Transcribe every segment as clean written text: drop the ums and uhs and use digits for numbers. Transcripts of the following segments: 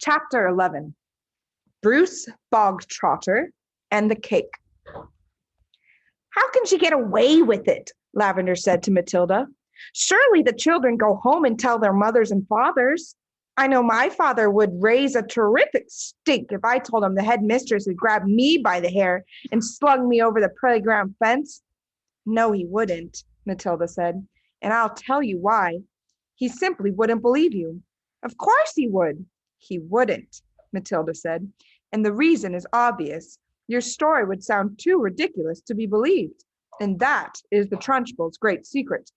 Chapter 11. Bruce Bogtrotter and the Cake. How can she get away with it? Lavender said to Matilda. Surely the children go home and tell their mothers and fathers. I know my father would raise a terrific stink if I told him the headmistress had grabbed me by the hair and slung me over the playground fence. No, he wouldn't, Matilda said, and I'll tell you why. He simply wouldn't believe you. Of course he would. He wouldn't, Matilda said, and the reason is obvious. Your story would sound too ridiculous to be believed, and that is the Trunchbull's great secret.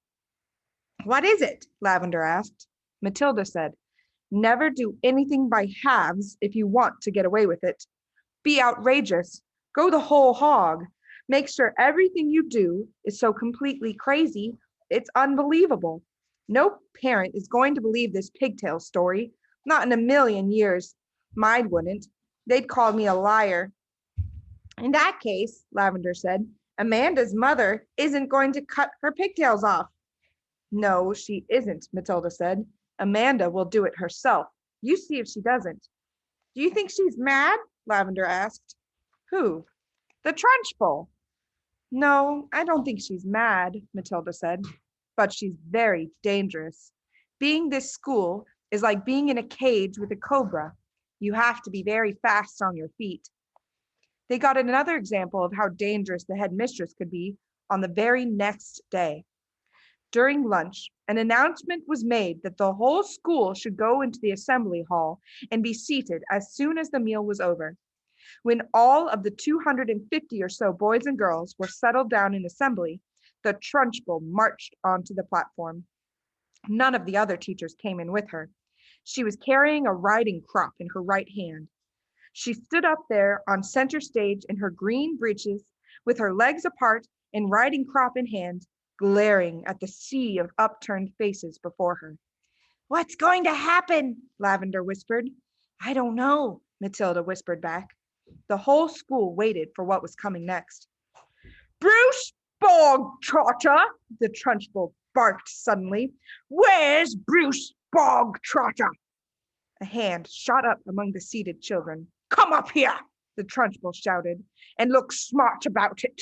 What is it? Lavender asked. Matilda said, never do anything by halves if you want to get away with it. Be outrageous. Go the whole hog. Make sure everything you do is so completely crazy, it's unbelievable. No parent is going to believe this pigtail story. Not in a million years. Mine wouldn't. They'd call me a liar. In that case, Lavender said, Amanda's mother isn't going to cut her pigtails off. No, she isn't, Matilda said. Amanda will do it herself. You see if she doesn't. Do you think she's mad? Lavender asked. Who? The Trunchbull. No, I don't think she's mad, Matilda said, but she's very dangerous. Being this school is like being in a cage with a cobra. You have to be very fast on your feet. They got another example of how dangerous the headmistress could be on the very next day. During lunch, an announcement was made that the whole school should go into the assembly hall and be seated as soon as the meal was over. When all of the 250 or so boys and girls were settled down in assembly, the Trunchbull marched onto the platform. None of the other teachers came in with her. She was carrying a riding crop in her right hand. She stood up there on center stage in her green breeches, with her legs apart and riding crop in hand, glaring at the sea of upturned faces before her. What's going to happen? Lavender whispered. I don't know, Matilda whispered back. The whole school waited for what was coming next. Bruce Bogtrotter, the Trunchbull barked suddenly. Where's Bruce Bogtrotter? A hand shot up among the seated children. Come up here, the Trunchbull shouted, and look smart about it.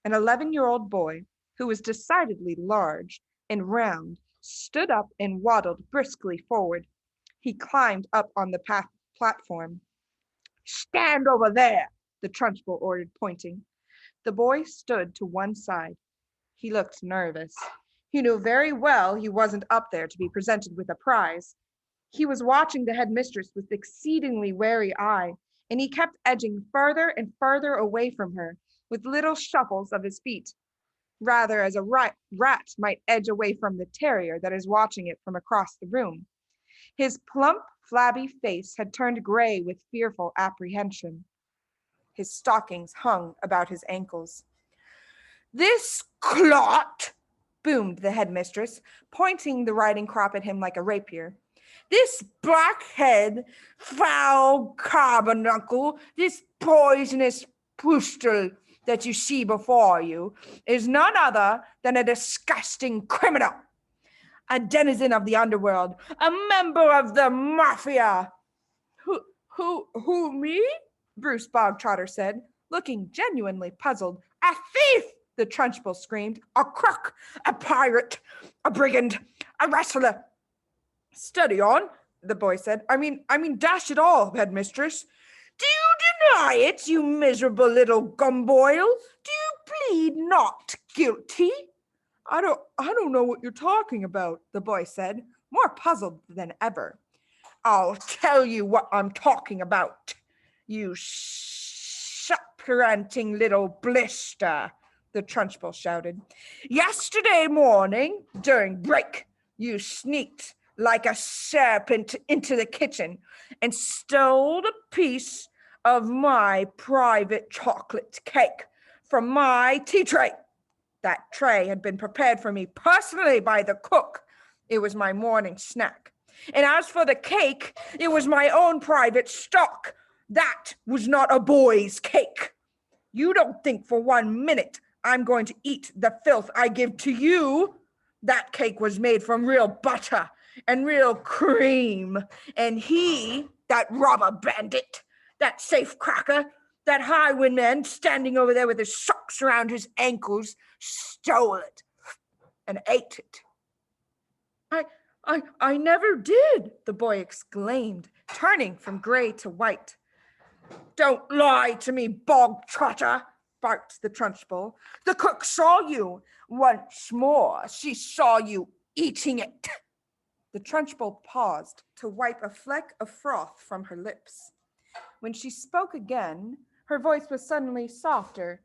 An 11-year-old boy, who was decidedly large and round, stood up and waddled briskly forward. He climbed up on the platform. Stand over there, the Trunchbull ordered, pointing. The boy stood to one side. He looked nervous. He knew very well he wasn't up there to be presented with a prize. He was watching the headmistress with exceedingly wary eye, and he kept edging further and further away from her with little shuffles of his feet, rather as a rat might edge away from the terrier that is watching it from across the room. His plump, flabby face had turned gray with fearful apprehension. His stockings hung about his ankles. This clot, boomed the headmistress, pointing the riding crop at him like a rapier. This blackhead, foul carbuncle, this poisonous pustule that you see before you is none other than a disgusting criminal, a denizen of the underworld, a member of the mafia. Who, me? Bruce Bogtrotter said, looking genuinely puzzled. A thief, the Trunchbull screamed. A crook, a pirate, a brigand, a wrestler. Steady on, the boy said. I mean, dash it all, headmistress. Do you deny it, you miserable little gumboil? Do you plead not guilty? I don't know what you're talking about, the boy said, more puzzled than ever. I'll tell you what I'm talking about, you supplanting little blister, the Trunchbull shouted. Yesterday morning, during break, you sneaked like a serpent into the kitchen and stole a piece of my private chocolate cake from my tea tray. That tray had been prepared for me personally by the cook. It was my morning snack. And as for the cake, it was my own private stock. That was not a boy's cake. You don't think for 1 minute I'm going to eat the filth I give to you. That cake was made from real butter and real cream. And he, that robber bandit, that safecracker, that highwayman standing over there with his socks around his ankles, stole it and ate it. I never did, the boy exclaimed, turning from gray to white. Don't lie to me, Bogtrotter, barked the Trunchbull. The cook saw you. Once more, she saw you eating it. The Trunchbull paused to wipe a fleck of froth from her lips. When she spoke again, her voice was suddenly softer,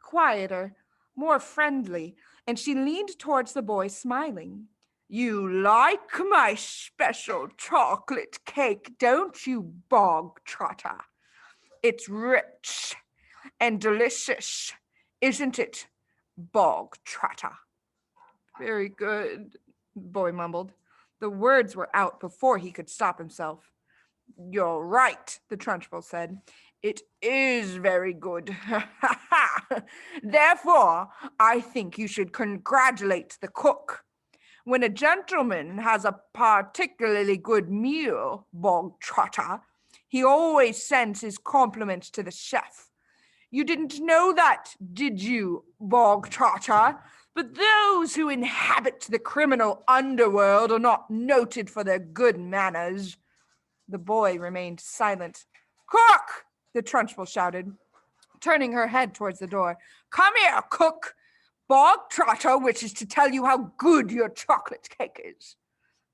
quieter, more friendly, and she leaned towards the boy, smiling. You like my special chocolate cake, don't you, Bogtrotter? It's rich and delicious, isn't it, Bogtrotter? Very good, the boy mumbled. The words were out before he could stop himself. You're right, the Trunchbull said. It is very good. Therefore, I think you should congratulate the cook. When a gentleman has a particularly good meal, Bogtrotter, he always sends his compliments to the chef. You didn't know that, did you, Bogtrotter? But those who inhabit the criminal underworld are not noted for their good manners. The boy remained silent. Cook! The Trunchbull shouted, turning her head towards the door. Come here, cook! Bogtrotter wishes to tell you how good your chocolate cake is.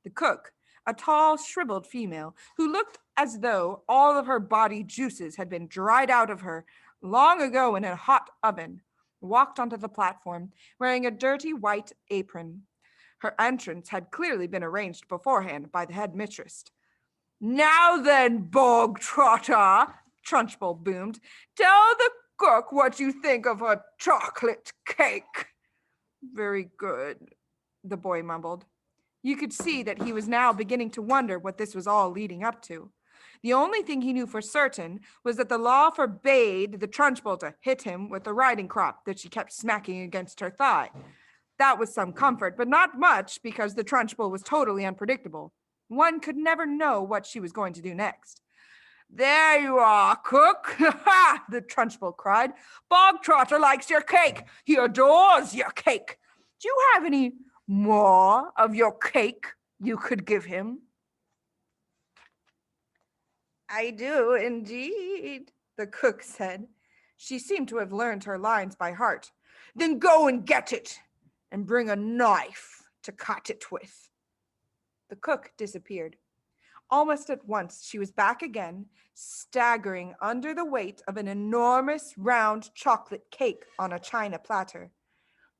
The cook, a tall, shriveled female, who looked as though all of her body juices had been dried out of her long ago in a hot oven, walked onto the platform, wearing a dirty white apron. Her entrance had clearly been arranged beforehand by the head mistress. Now then, Bogtrotter, Trunchbull boomed, tell the cook what you think of her chocolate cake. Very good, the boy mumbled. You could see that he was now beginning to wonder what this was all leading up to. The only thing he knew for certain was that the law forbade the Trunchbull to hit him with the riding crop that she kept smacking against her thigh. That was some comfort, but not much, because the Trunchbull was totally unpredictable. One could never know what she was going to do next. There you are, cook! Ha! The Trunchbull cried. Bogtrotter likes your cake. He adores your cake. Do you have any more of your cake you could give him? I do indeed, the cook said. She seemed to have learned her lines by heart. Then go and get it, and bring a knife to cut it with. The cook disappeared. Almost at once, she was back again, staggering under the weight of an enormous round chocolate cake on a china platter.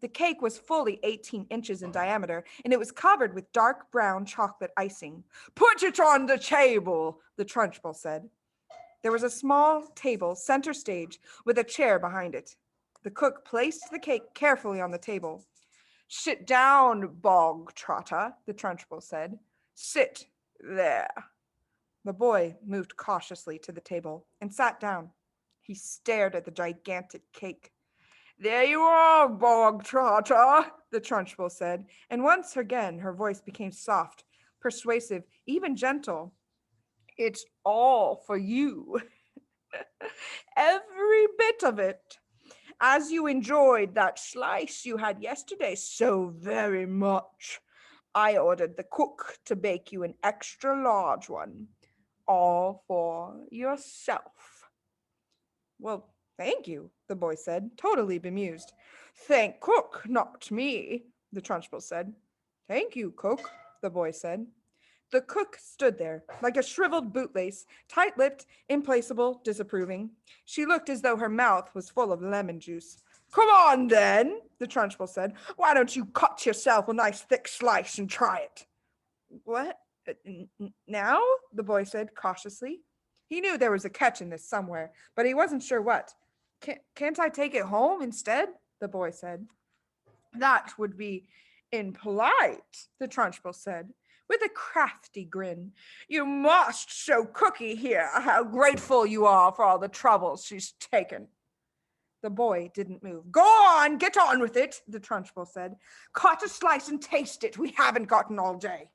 The cake was fully 18 inches in diameter, and it was covered with dark brown chocolate icing. Put it on the table, the Trunchbull said. There was a small table, center stage, with a chair behind it. The cook placed the cake carefully on the table. Sit down, Bogtrotter, the Trunchbull said. Sit there. The boy moved cautiously to the table and sat down. He stared at the gigantic cake. There you are, Bogtrotter, the Trunchbull said, and once again her voice became soft, persuasive, even gentle. It's all for you. Every bit of it. As you enjoyed that slice you had yesterday so very much, I ordered the cook to bake you an extra large one, all for yourself. Well, thank you, the boy said, totally bemused. Thank cook, not me, the Trunchbull said. Thank you, cook, the boy said. The cook stood there, like a shriveled bootlace, tight-lipped, implacable, disapproving. She looked as though her mouth was full of lemon juice. Come on, then, the Trunchbull said. Why don't you cut yourself a nice thick slice and try it? What? Now? The boy said cautiously. He knew there was a catch in this somewhere, but he wasn't sure what. Can't I take it home instead? The boy said. That would be impolite, the Trunchbull said, with a crafty grin. You must show Cookie here how grateful you are for all the trouble she's taken. The boy didn't move. Go on, get on with it, the Trunchbull said. Cut a slice and taste it. We haven't gotten all day.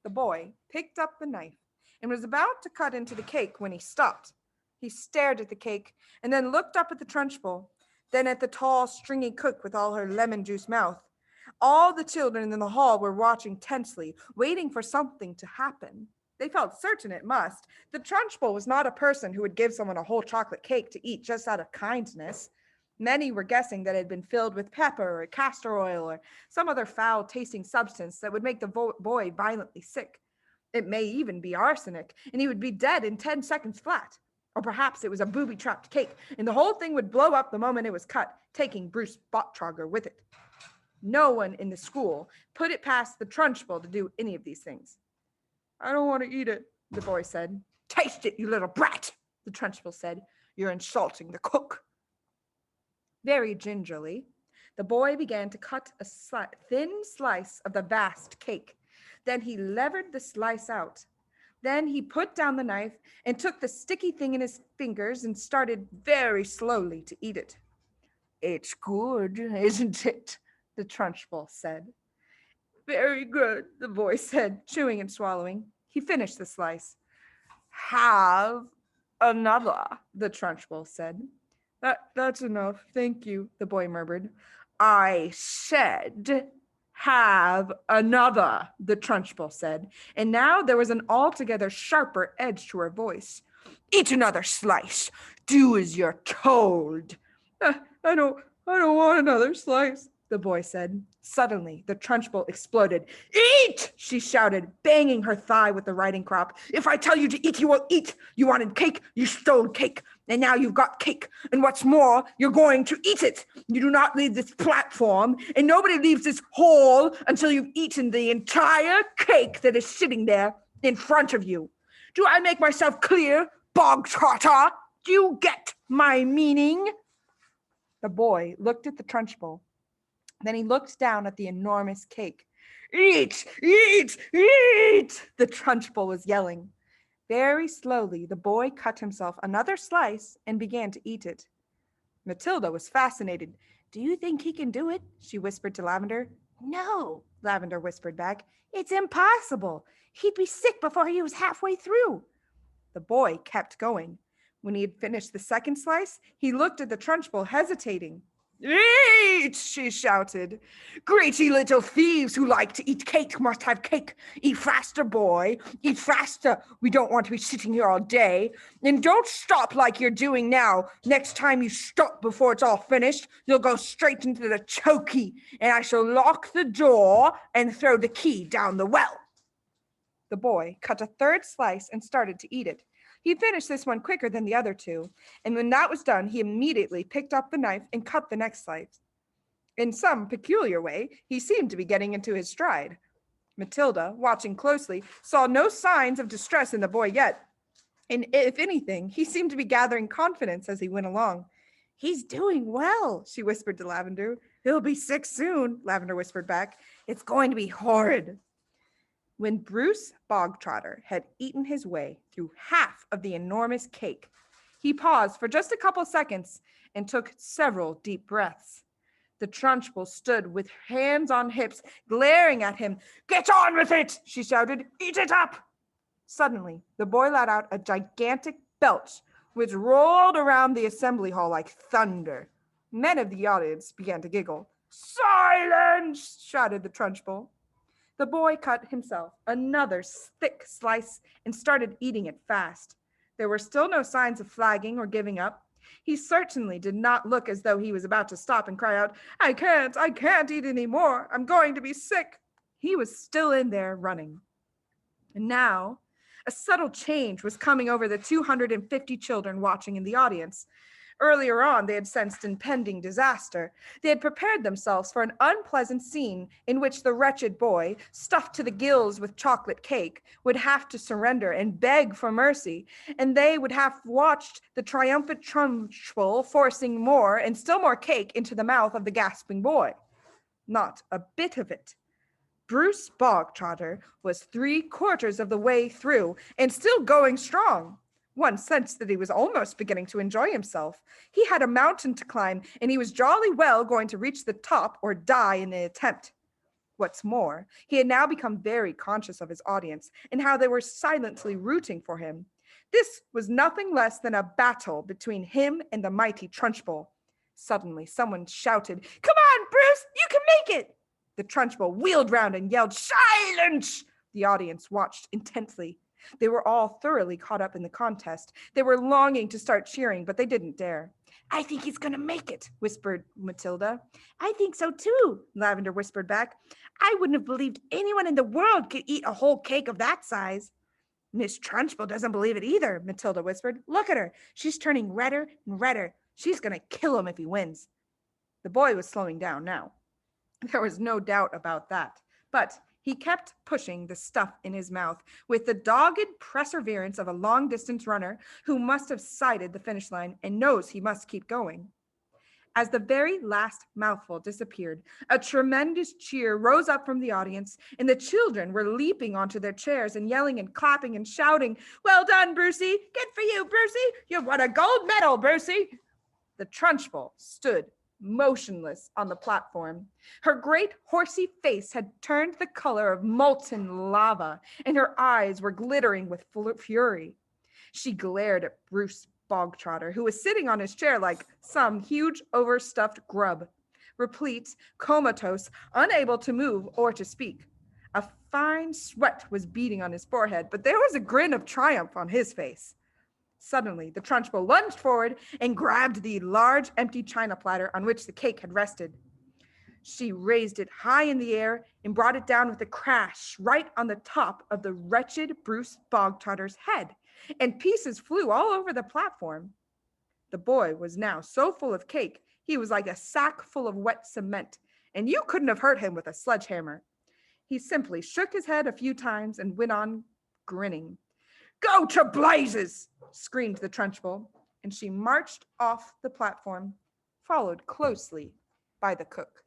The boy picked up the knife and was about to cut into the cake when he stopped. He stared at the cake and then looked up at the Trunchbull, then at the tall, stringy cook with all her lemon juice mouth. All the children in the hall were watching tensely, waiting for something to happen. They felt certain it must. The Trunchbull was not a person who would give someone a whole chocolate cake to eat just out of kindness. Many were guessing that it had been filled with pepper or castor oil or some other foul-tasting substance that would make the boy violently sick. It may even be arsenic, and he would be dead in 10 seconds flat. Or perhaps it was a booby-trapped cake, and the whole thing would blow up the moment it was cut, taking Bruce Bogtrotter with it. No one in the school put it past the Trunchbull to do any of these things. "I don't want to eat it," the boy said. "Taste it, you little brat," the Trunchbull said. "You're insulting the cook." Very gingerly, the boy began to cut a thin slice of the vast cake. Then he levered the slice out. Then he put down the knife and took the sticky thing in his fingers and started very slowly to eat it. "It's good, isn't it?" the Trunchbull said. "Very good," the boy said, chewing and swallowing. He finished the slice. "Have another," the Trunchbull said. That's enough, thank you," the boy murmured. "I said, have another," the Trunchbull said, and now there was an altogether sharper edge to her voice. "Eat another slice. Do as you're told." I don't want another slice," the boy said. Suddenly, the Trunchbull exploded. "Eat!" she shouted, banging her thigh with the riding crop. "If I tell you to eat, you will eat. You wanted cake, you stole cake. And now you've got cake. And what's more, you're going to eat it. You do not leave this platform, and nobody leaves this hall until you've eaten the entire cake that is sitting there in front of you. Do I make myself clear, Bogtrotter? Do you get my meaning?" The boy looked at the Trunchbull. Then he looked down at the enormous cake. "Eat, eat, eat!" the Trunchbull was yelling. Very slowly, the boy cut himself another slice and began to eat it. Matilda was fascinated. "Do you think he can do it?" she whispered to Lavender. "No," Lavender whispered back. "It's impossible. He'd be sick before he was halfway through." The boy kept going. When he had finished the second slice, he looked at the Trunchbull, hesitating. "Eat!" she shouted. "Greedy little thieves who like to eat cake must have cake. Eat faster, boy. Eat faster. We don't want to be sitting here all day. And don't stop like you're doing now. Next time you stop before it's all finished, you'll go straight into the chokey, and I shall lock the door and throw the key down the well." The boy cut a third slice and started to eat it. He finished this one quicker than the other two, and when that was done, he immediately picked up the knife and cut the next slice. In some peculiar way, he seemed to be getting into his stride. Matilda, watching closely, saw no signs of distress in the boy yet, and if anything, he seemed to be gathering confidence as he went along. "He's doing well," she whispered to Lavender. "He'll be sick soon," Lavender whispered back. "It's going to be horrid." When Bruce Bogtrotter had eaten his way through half of the enormous cake, he paused for just a couple seconds and took several deep breaths. The Trunchbull stood with hands on hips, glaring at him. "Get on with it!" she shouted. "Eat it up!" Suddenly, the boy let out a gigantic belch, which rolled around the assembly hall like thunder. Men of the audience began to giggle. "Silence!" shouted the Trunchbull. The boy cut himself another thick slice and started eating it fast. There were still no signs of flagging or giving up. He certainly did not look as though he was about to stop and cry out, I can't eat any more. I'm going to be sick." He was still in there running. And now, a subtle change was coming over the 250 children watching in the audience. Earlier on, they had sensed impending disaster. They had prepared themselves for an unpleasant scene in which the wretched boy, stuffed to the gills with chocolate cake, would have to surrender and beg for mercy, and they would have watched the triumphant Trunchbull forcing more and still more cake into the mouth of the gasping boy. Not a bit of it. Bruce Bogtrotter was 3/4 of the way through and still going strong. One sensed that he was almost beginning to enjoy himself. He had a mountain to climb, and he was jolly well going to reach the top or die in the attempt. What's more, he had now become very conscious of his audience and how they were silently rooting for him. This was nothing less than a battle between him and the mighty Trunchbull. Suddenly, someone shouted, "Come on, Bruce, you can make it!" The Trunchbull wheeled round and yelled, "Silence!" The audience watched intently. They were all thoroughly caught up in the contest. They were longing to start cheering, but they didn't dare. "I think he's going to make it," whispered Matilda. "I think so too," Lavender whispered back. "I wouldn't have believed anyone in the world could eat a whole cake of that size." "Miss Trunchbull doesn't believe it either," Matilda whispered. "Look at her. She's turning redder and redder. She's going to kill him if he wins." The boy was slowing down now. There was no doubt about that. But he kept pushing the stuff in his mouth with the dogged perseverance of a long-distance runner who must have sighted the finish line and knows he must keep going. As the very last mouthful disappeared, a tremendous cheer rose up from the audience, and the children were leaping onto their chairs and yelling and clapping and shouting, "Well done, Brucey! Good for you, Brucey! You've won a gold medal, Brucey!" The Trunchbull stood motionless on the platform. Her great horsey face had turned the color of molten lava, and her eyes were glittering with fury. She glared at Bruce Bogtrotter, who was sitting on his chair like some huge overstuffed grub, replete, comatose, unable to move or to speak. A fine sweat was beading on his forehead, but there was a grin of triumph on his face. Suddenly, the Trunchbull lunged forward and grabbed the large empty china platter on which the cake had rested. She raised it high in the air and brought it down with a crash right on the top of the wretched Bruce Bogtrotter's head, and pieces flew all over the platform. The boy was now so full of cake, he was like a sack full of wet cement, and you couldn't have hurt him with a sledgehammer. He simply shook his head a few times and went on grinning. "Go to blazes!" screamed the Trunchbull, and she marched off the platform, followed closely by the cook.